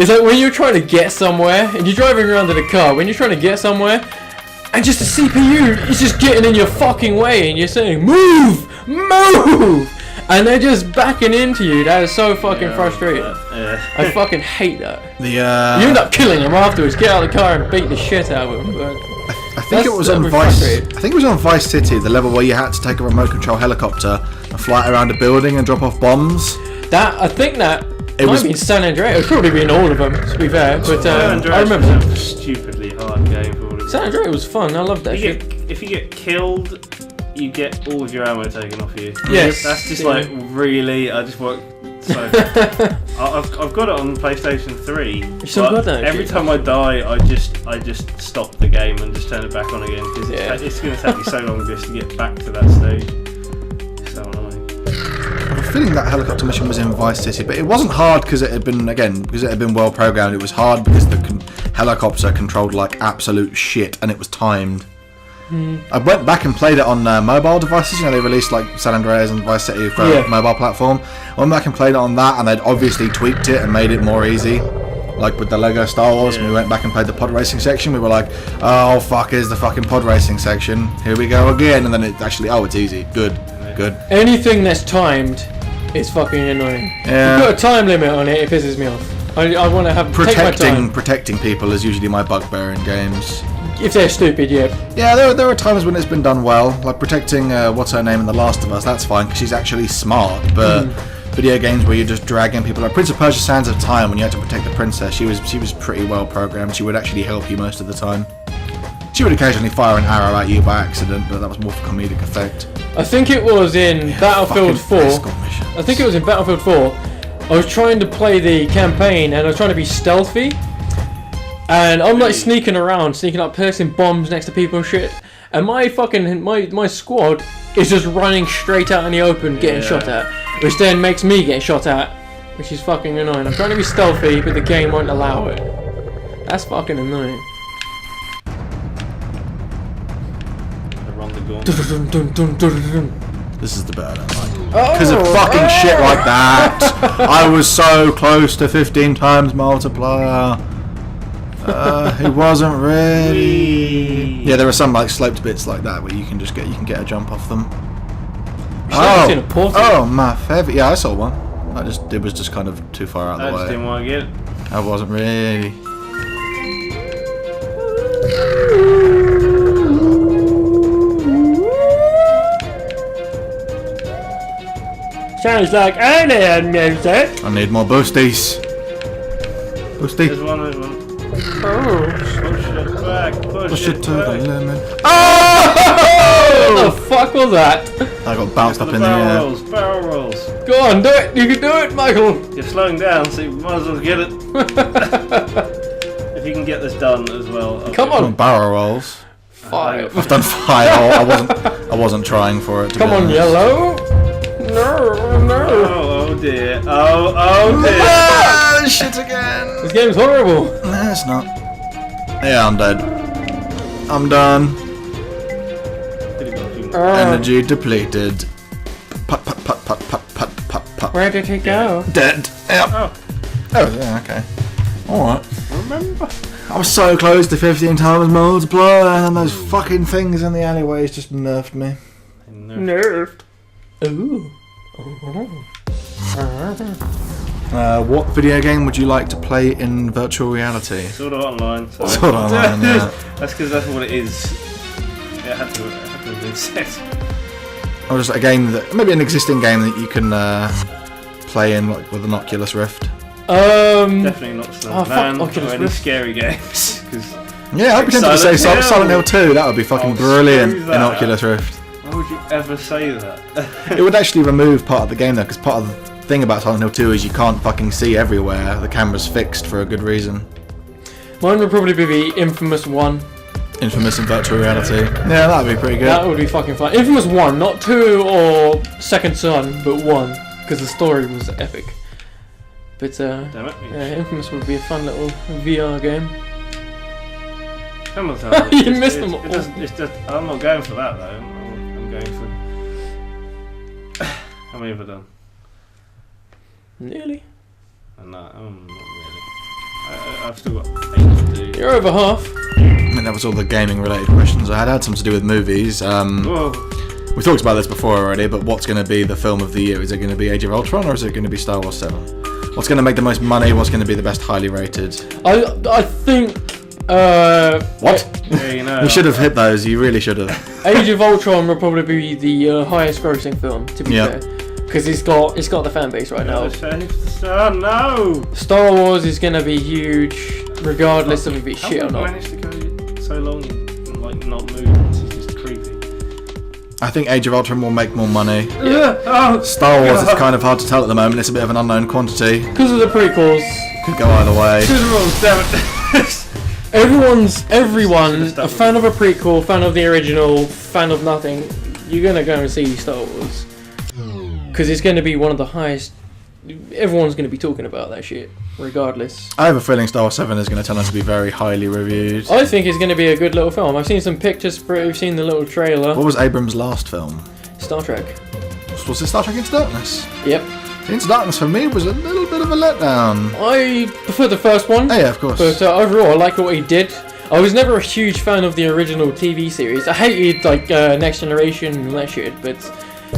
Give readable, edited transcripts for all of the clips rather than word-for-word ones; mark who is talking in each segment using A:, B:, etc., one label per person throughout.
A: It's like when you're trying to get somewhere and you're driving around in a car. When you're trying to get somewhere, and just the CPU is just getting in your fucking way, and you're saying, "Move, move," and they're just backing into you. That is so fucking frustrating. I fucking hate that. You end up killing them afterwards. Get out of the car and beat the shit out of them. But
B: I think it was on Vice. I think it was on Vice City, the level where you had to take a remote control helicopter and fly it around a building and drop off bombs.
A: I think that it might have been San Andreas. It's probably been all of them, to be fair. But I remember
C: was a stupidly hard game for all of
A: San Andreas was fun. I loved that shit.
C: If you get killed, you get all of your ammo taken off you.
A: Yes.
C: That's just like really. I just work. So I've got it on PlayStation 3.
A: You still got that?
C: Every time I die, I just stop the game and just turn it back on again because it's going to take me so long just to get back to that stage. It's so annoying.
B: I have a feeling that helicopter mission was in Vice City, but it wasn't hard because it had been well programmed. It was hard because the helicopter controlled like absolute shit and it was timed. I went back and played it on mobile devices. You know, they released like San Andreas and Vice City for mobile platform. I went back and played it on that, and they'd obviously tweaked it and made it more easy. Like with the Lego Star Wars, we went back and played the pod racing section. We were like, oh fuck, here's the fucking pod racing section. Here we go again. And then it actually, it's easy. Good.
A: Anything that's timed is fucking annoying.
B: Yeah.
A: If you put a time limit on it, it pisses me off. I want to have
B: protecting people is usually my bugbear in games.
A: If they're stupid, yeah.
B: Yeah, there are times when it's been done well, like protecting what's her name in The Last of Us. That's fine because she's actually smart. But video games where you're just dragging people, like Prince of Persia: Sands of Time, when you had to protect the princess, she was pretty well programmed. She would actually help you most of the time. She would occasionally fire an arrow at you by accident, but that was more for comedic effect.
A: I think it was in Battlefield 4. I think it was in Battlefield 4. I was trying to play the campaign and I was trying to be stealthy. And I'm like sneaking up, placing bombs next to people and shit. And my squad is just running straight out in the open, getting shot at. Which then makes me get shot at, which is fucking annoying. I'm trying to be stealthy, but the game won't allow it. That's fucking annoying.
B: This is the bit I don't like. Because of fucking shit like that. I was so close to 15 times multiplier. He wasn't ready. Yeah, there are some like sloped bits like that where you can get a jump off them. Oh my favourite. Yeah, I saw one. It was just kind of too far out of the way.
C: I just didn't want to get it.
B: I wasn't ready.
A: Sounds like alien music.
B: I need more boosties. Boosty.
C: There's one. Push it back.
B: Push it to the limit.
A: Oh! What the fuck was that?
B: I got bounced up in the air.
C: Barrel rolls.
A: Go on, do it. You can do it, Michael.
C: You're slowing down, so you might as well get it. If you can get this done as well.
A: Come on.
B: Barrel rolls.
A: 5.
B: I've done 5. I wasn't trying for it.
A: Come on, yellow. No.
C: Oh dear. Oh dear.
B: Ah, shit again.
A: This game's horrible.
B: No, it's not. Yeah, I'm dead. I'm done. Energy depleted. Put.
A: Where did he go?
B: Dead. Yep. Oh, yeah, okay. Alright.
C: Remember?
B: I was so close to 15 times multiplier, and those fucking things in the alleyways just nerfed me.
A: Nerfed. Ooh.
B: What video game would you like to play in virtual reality?
C: Sort of online.
B: Sort of online, yeah.
C: That's because that's what it is. It had to have been set.
B: Or just a game maybe an existing game that you can play in like with an Oculus Rift.
C: Definitely not Slumberland
A: Oculus
C: or any
A: Rift.
C: scary games.
B: Yeah, I'd be tempted to say Silent Hill 2. That would be fucking brilliant in Oculus Rift.
C: Why would you ever say that?
B: It would actually remove part of the game though, because part of the thing about Silent Hill 2 is you can't fucking see everywhere. The camera's fixed for a good reason.
A: Mine would probably be the Infamous 1.
B: Infamous in virtual reality. Yeah, that'd be pretty good.
A: That would be fucking fun. Infamous 1, not 2 or Second Son, but 1, because the story was epic. But Infamous would be a fun little VR game. You missed them all.
C: I'm not going for that though. I'm going for. How many have I done?
A: Nearly.
C: No, not really. I've still got 8 to do.
A: You're over half.
B: I mean, that was all the gaming-related questions. I had some to do with movies.
C: Whoa.
B: We talked about this before already, but what's going to be the film of the year? Is it going to be Age of Ultron or is it going to be Star Wars 7? What's going to make the most money? What's going to be the best highly rated?
A: I think.
B: What?
C: Yeah, you know.
B: You should have hit those. You really should have.
A: Age of Ultron will probably be the highest grossing film, to be
B: Yep.
A: fair. Because it's got the fan base right now.
C: Oh no!
A: Star Wars is going to be huge, regardless of if it's shit or
C: How
A: not.
C: have we managed to go so long and like not move? This is just creepy.
B: I think Age of Ultron will make more money.
C: Oh,
B: Star Wars is kind of hard to tell at the moment. It's a bit of an unknown quantity.
A: Because of the prequels,
B: Could go either way.
C: damn it.
A: everyone,
C: Should've
A: a fan of a prequel, fan of the original, fan of nothing, you're going to go and see Star Wars. Because it's going to be one of the highest. Everyone's going to be talking about that shit, regardless.
B: I have a feeling Star Wars 7 is going to turn out to be very highly reviewed.
A: I think it's going to be a good little film. I've seen some pictures for it, we've seen the little trailer.
B: What was Abrams' last film?
A: Star Trek.
B: Was it Star Trek Into Darkness?
A: Yep.
B: Into Darkness for me was a little bit of a letdown.
A: I prefer the first one.
B: Oh, yeah, of course.
A: But overall, I like what he did. I was never a huge fan of the original TV series. I hated Next Generation and that shit, but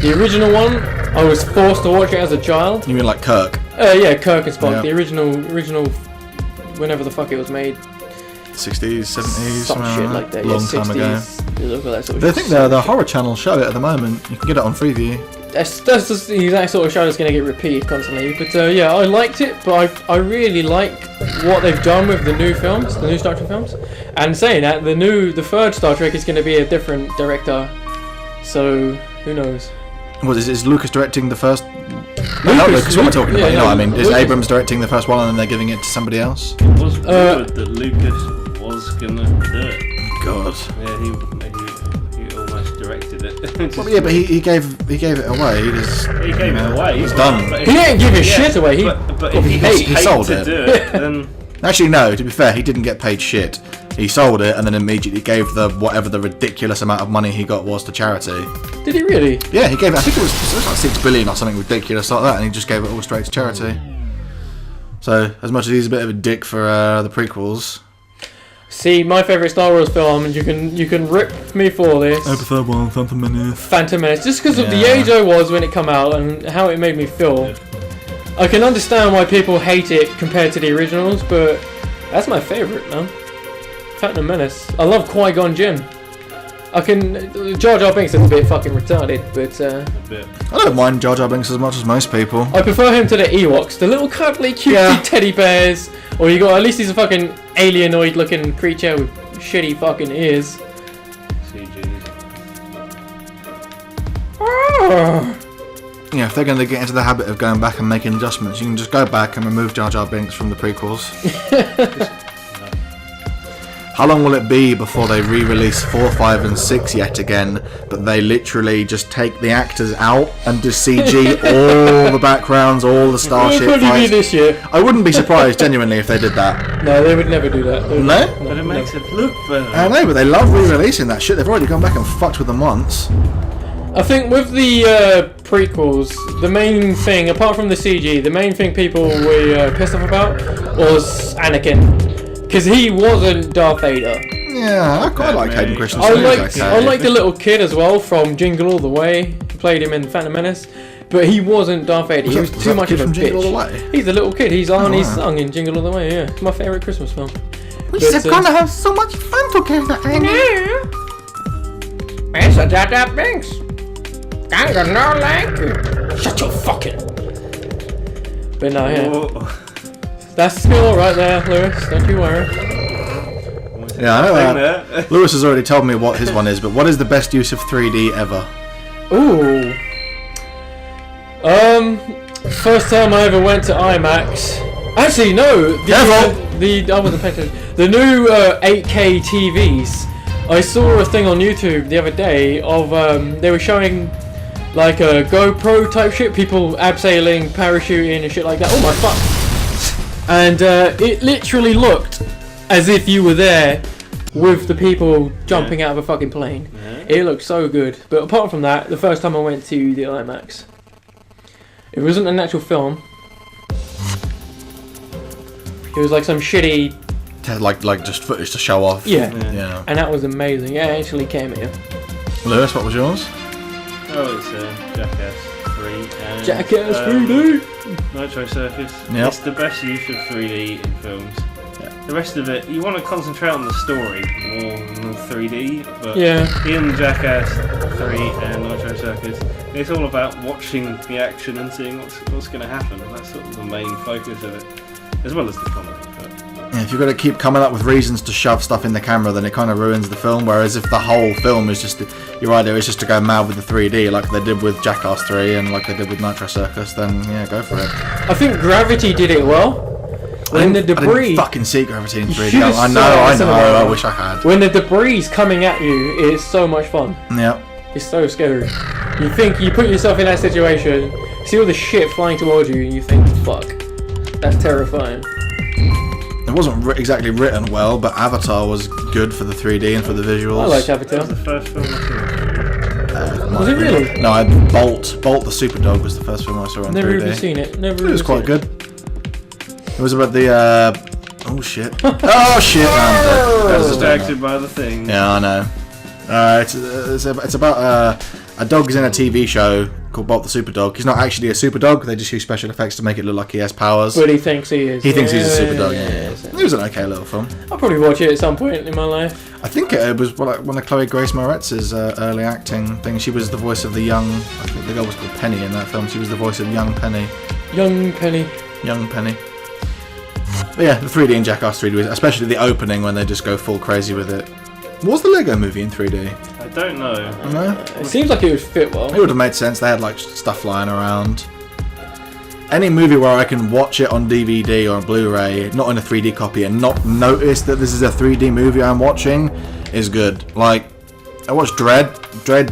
A: the original one, I was forced to watch it as a child.
B: You mean like Kirk?
A: Yeah, Kirk and Spock.
B: Yeah.
A: The original, whenever the fuck it was made.
B: 60s, 70s,
A: Some shit like that.
B: long
A: yeah,
B: time ago.
A: 60s. Look at that sort of
B: I think the Horror Channel show it at the moment. You can get it on Freeview.
A: That's just the exact sort of show that's going to get repeated constantly. But yeah, I liked it, but I really like what they've done with the new films, the new Star Trek films. And saying that, the third Star Trek is going to be a different director. So, who knows?
B: What is Lucas directing the first? No, not Lucas. What am I talking about? You know what I mean? Is
A: Lucas.
B: Abrams directing the first one and then they're giving it to somebody else?
C: It was rumored that Lucas was gonna do it.
B: God.
C: Yeah, he almost directed it.
B: Well, yeah, but he gave it away. He just
C: He gave it away.
B: It's done.
C: But if-
A: He didn't give his
C: yeah,
A: shit away.
C: But if he
B: he
C: gets paid
B: sold
C: to
B: it.
C: do it, then
B: Actually, no. To be fair, he didn't get paid shit. He sold it and then immediately gave whatever the ridiculous amount of money he got was to charity.
A: Did he really?
B: Yeah, he gave. I think it was like $6 billion or something ridiculous like that, and he just gave it all straight to charity. So, as much as he's a bit of a dick for the prequels,
A: See, my favourite Star Wars film, and you can rip me for this.
B: Episode 1, Phantom Menace.
A: Phantom Menace, just because of the
B: Yeah.
A: age I was when it came out and how it made me feel. I can understand why people hate it compared to the originals, but that's my favourite, man. Phantom Menace. I love Qui-Gon Jinn. Jar Jar Binks is a bit fucking retarded, but
C: a bit.
B: I don't mind Jar Jar Binks as much as most people.
A: I prefer him to the Ewoks, the little cuddly cutesy
B: Yeah.
A: teddy bears. Or at least he's a fucking alienoid looking creature with shitty fucking ears.
C: CG.
B: Yeah, if they're going to get into the habit of going back and making adjustments, you can just go back and remove Jar Jar Binks from the prequels. How long will it be before they re-release 4, 5 and 6 yet again, but they literally just take the actors out and just CG all the backgrounds, all the
A: It'll
B: starship
A: probably be
B: fights?
A: this year.
B: I wouldn't be surprised, genuinely, if they did that.
A: No, they would never do that. They would-
B: No?
C: But it makes it look better.
B: I know, but they love re-releasing that shit. They've already gone back and fucked with them once.
A: I think with the prequels, the main thing, apart from the CG, the main thing people were pissed off about was Anakin. Because he wasn't Darth Vader.
B: Yeah, I quite like Hayden Christensen.
A: I
B: He's
A: liked
B: okay.
A: I liked the little kid as well from Jingle All the Way. He played him in Phantom Menace. But he wasn't Darth Vader. He was
B: Was
A: too
B: that
A: much
B: the
A: of
B: kid
A: a
B: from Jingle All the
A: bitch.
B: Way?
A: He's a little kid. He's Arnie's
B: wow.
A: son in Jingle All the Way, yeah. It's my favourite Christmas film.
B: We
A: But,
B: just gonna have so much fun together, Annie.
A: It's a Jar Jar Binks. I'm gonna like it. Shut your fucking... But no, yeah.
C: Whoa.
A: That's still alright there, Lewis. Don't you worry.
B: Yeah, I know
C: Thing
B: that.
C: there.
B: Lewis has already told me what his one is, but what is the best use of 3D ever?
A: Ooh. First time I ever went to IMAX. Actually, no. I wasn't paying attention. The new 8K TVs. I saw a thing on YouTube the other day of they were showing like a GoPro type shit, people abseiling, parachuting and shit like that. Oh my fuck! And it literally looked as if you were there with the people jumping out of a fucking plane.
C: Yeah.
A: It looked so good. But apart from that, the first time I went to the IMAX, it wasn't an actual film. It was like some shitty.
B: Like just footage to show off.
A: Yeah.
B: Yeah.
A: And that was amazing. Yeah, it actually came here.
B: Lewis, what was yours?
C: Oh, it's Jackass 3 and
A: Jackass 3D.
C: Nitro Circus.
B: Yep.
C: It's the best use of 3D in films. The rest of it, you want to concentrate on the story more than the 3D, but in Jackass 3 and Nitro Circus, it's all about watching the action and seeing what's going to happen, and that's sort of the main focus of it, as well as the comedy.
B: Yeah, if you've got to keep coming up with reasons to shove stuff in the camera, then it kind of ruins the film. Whereas if the whole film is just, your idea is just to go mad with the 3D, like they did with Jackass 3 and like they did with Nitro Circus, then yeah, go for it.
A: I think Gravity did it well. When the debris,
B: I didn't fucking see Gravity in 3D.
A: should've
B: I know. I wish I had.
A: when the debris is coming at you, it's so much fun.
B: Yeah.
A: It's so scary. You put yourself in that situation, see all the shit flying towards you, and you think, fuck, that's terrifying.
B: It wasn't exactly written well, but Avatar was good for the 3D and for the visuals.
A: I liked Avatar.
C: That was the first film I saw.
A: Was it really?
B: No, Bolt the Superdog was the first film I saw in 3D.
A: Never even seen it.
B: It was quite good. It was about the oh shit. Oh shit!
C: That's distracted by the thing.
B: Yeah, I know. It's about a dog's in a TV show called Bolt the Superdog. He's not actually a superdog. They just use special effects to make it look like he has powers.
A: But he thinks he is.
B: He thinks he's a superdog. Yeah. It was an okay little film.
A: I'll probably watch it at some point in my life.
B: I think it was one of Chloe Grace Moretz's early acting thing. She was the voice of the young. I think the girl was called Penny in that film. She was the voice of young Penny.
A: Young Penny.
B: Young Penny. But yeah, the 3D in Jackass 3D, especially the opening when they just go full crazy with it. Was the Lego movie in 3D?
C: I don't know.
B: No?
A: It seems like it would fit well.
B: It would have made sense. They had like stuff flying around. Any movie where I can watch it on DVD or Blu-ray, not in a 3D copy, and not notice that this is a 3D movie I'm watching, is good. Like, I watched Dredd.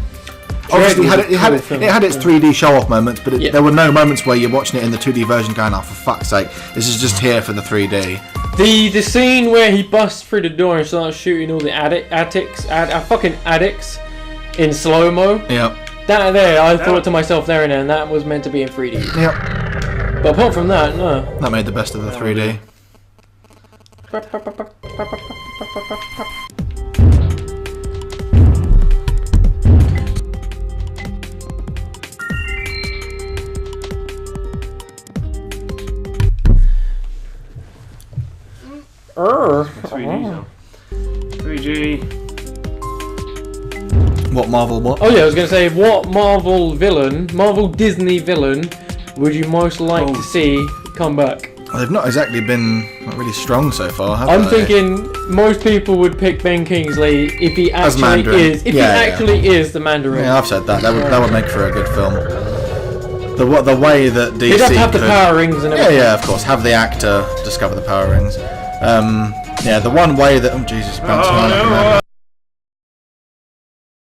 B: Obviously, it had its 3D show-off moments, but there were no moments where you're watching it in the 2D version going, oh, for fuck's sake, this is just here for the 3D.
A: The scene where he busts through the door and starts shooting all the fucking addicts in slow-mo.
B: Yep.
A: That there, I thought to myself there and then, that was meant to be in 3D.
B: Yep.
A: But apart from that, no.
B: That made the best of the 3D.
C: It's 3G.
B: What Marvel what?
A: Oh yeah, I was going to say, what Marvel Disney villain would you most like to see come back?
B: Well, they've not exactly been really strong so far, have
A: I'm
B: they?
A: thinking most people would pick Ben Kingsley if he actually is. If he actually is the Mandarin.
B: Yeah, I've said that. That would make for a good film. The way that DC
A: He'd have to have the power rings and everything.
B: Yeah, of course. Have the actor discover the power rings. Yeah, the one way that... Oh, Jesus.